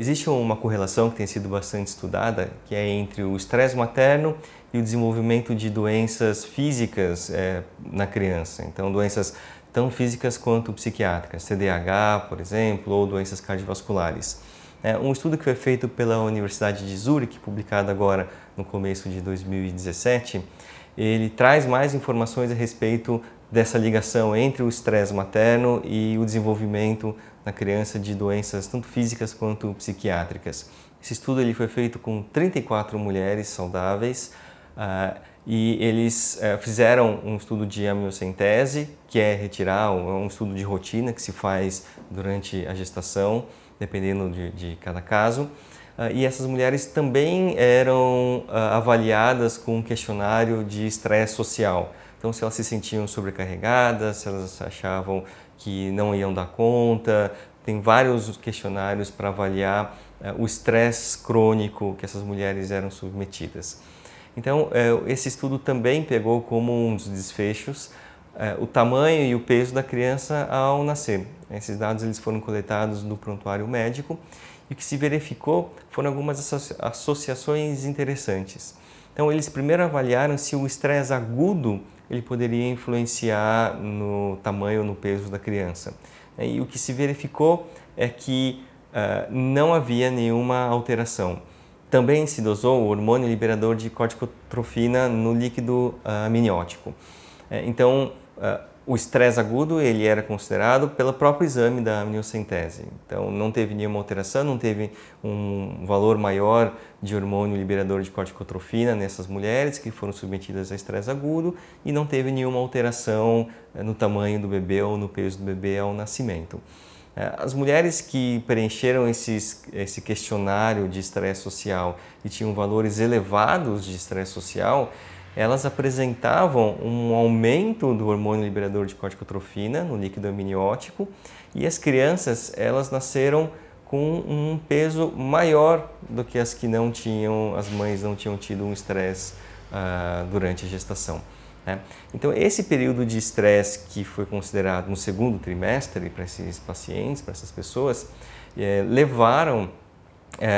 Existe uma correlação que tem sido bastante estudada, que é entre o estresse materno e o desenvolvimento de doenças físicas na criança. Então, doenças tão físicas quanto psiquiátricas, TDAH, por exemplo, ou doenças cardiovasculares. Um estudo que foi feito pela Universidade de Zurique, publicado agora no começo de 2017, ele traz mais informações a respeito dessa ligação entre o estresse materno e o desenvolvimento na criança de doenças tanto físicas quanto psiquiátricas. Esse estudo ele foi feito com 34 mulheres saudáveis e eles fizeram um estudo de amniocentese, que é retirar um estudo de rotina que se faz durante a gestação, dependendo de cada caso. E essas mulheres também eram avaliadas com um questionário de estresse social. Então, se elas se sentiam sobrecarregadas, se elas achavam que não iam dar conta, tem vários questionários para avaliar o estresse crônico que essas mulheres eram submetidas. Então, esse estudo também pegou como um dos desfechos o tamanho e o peso da criança ao nascer. Esses dados eles foram coletados no prontuário médico e o que se verificou foram algumas associações interessantes. Então, eles primeiro avaliaram se o estresse agudo ele poderia influenciar no tamanho ou no peso da criança. E o que se verificou é que não havia nenhuma alteração. Também se dosou o hormônio liberador de corticotrofina no líquido amniótico. Então, o estresse agudo ele era considerado pelo próprio exame da amniocentese. Então, não teve nenhuma alteração, não teve um valor maior de hormônio liberador de corticotrofina nessas mulheres que foram submetidas a estresse agudo e não teve nenhuma alteração no tamanho do bebê ou no peso do bebê ao nascimento. As mulheres que preencheram esse questionário de estresse social e tinham valores elevados de estresse social, elas apresentavam um aumento do hormônio liberador de corticotrofina no líquido amniótico e as crianças elas nasceram com um peso maior do que as que não tinham, as mães não tinham tido um estresse durante a gestação. Então, esse período de estresse que foi considerado no segundo trimestre para esses pacientes, para essas pessoas, levaram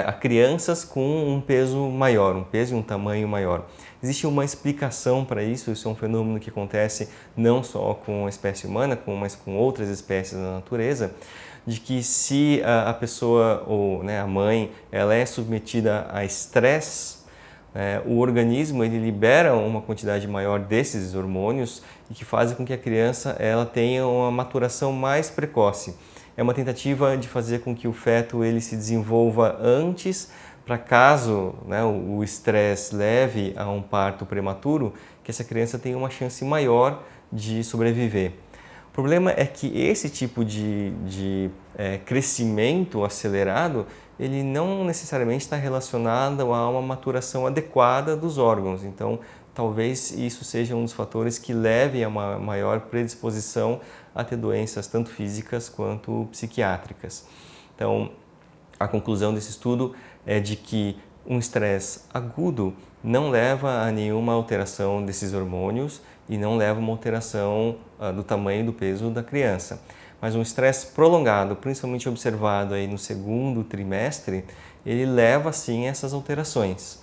a crianças com um peso maior, um peso e um tamanho maior. Existe uma explicação para isso, isso é um fenômeno que acontece não só com a espécie humana, mas com outras espécies da natureza, de que se a pessoa ou a mãe ela é submetida a estresse, o organismo ele libera uma quantidade maior desses hormônios e que fazem com que a criança ela tenha uma maturação mais precoce. É uma tentativa de fazer com que o feto ele se desenvolva antes, para caso o estresse leve a um parto prematuro, que essa criança tenha uma chance maior de sobreviver. O problema é que esse tipo de crescimento acelerado, ele não necessariamente está relacionado a uma maturação adequada dos órgãos. Então, talvez isso seja um dos fatores que leve a uma maior predisposição a ter doenças tanto físicas quanto psiquiátricas. Então, a conclusão desse estudo é de que um estresse agudo não leva a nenhuma alteração desses hormônios e não leva a uma alteração do tamanho e do peso da criança. Mas um estresse prolongado, principalmente observado aí no segundo trimestre, ele leva sim a essas alterações.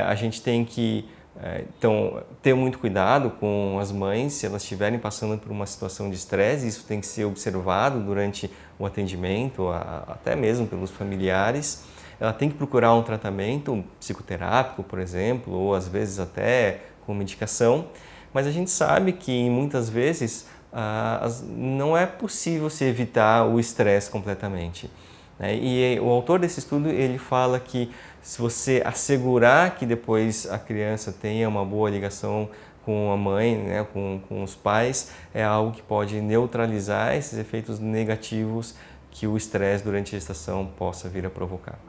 A gente tem que então, ter muito cuidado com as mães se elas estiverem passando por uma situação de estresse. Isso tem que ser observado durante o atendimento, até mesmo pelos familiares. Ela tem que procurar um tratamento psicoterápico, por exemplo, ou às vezes até com medicação. Mas a gente sabe que muitas vezes não é possível se evitar o estresse completamente. E o autor desse estudo ele fala que se você assegurar que depois a criança tenha uma boa ligação com a mãe, com os pais, é algo que pode neutralizar esses efeitos negativos que o estresse durante a gestação possa vir a provocar.